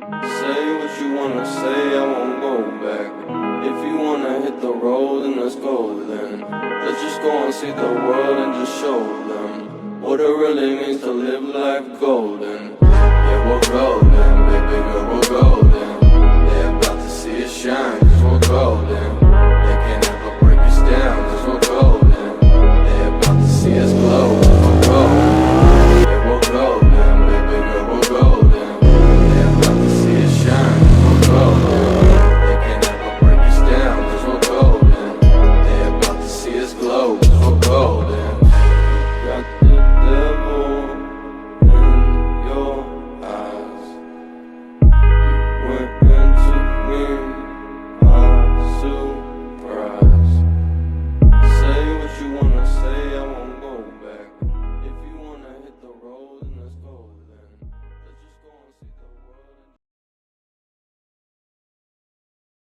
Say what you wanna say, I won't go back. If you wanna hit the road, then let's go then. Let's just go and see the world and just show them what it really means to live life golden. Yeah, we're golden, baby.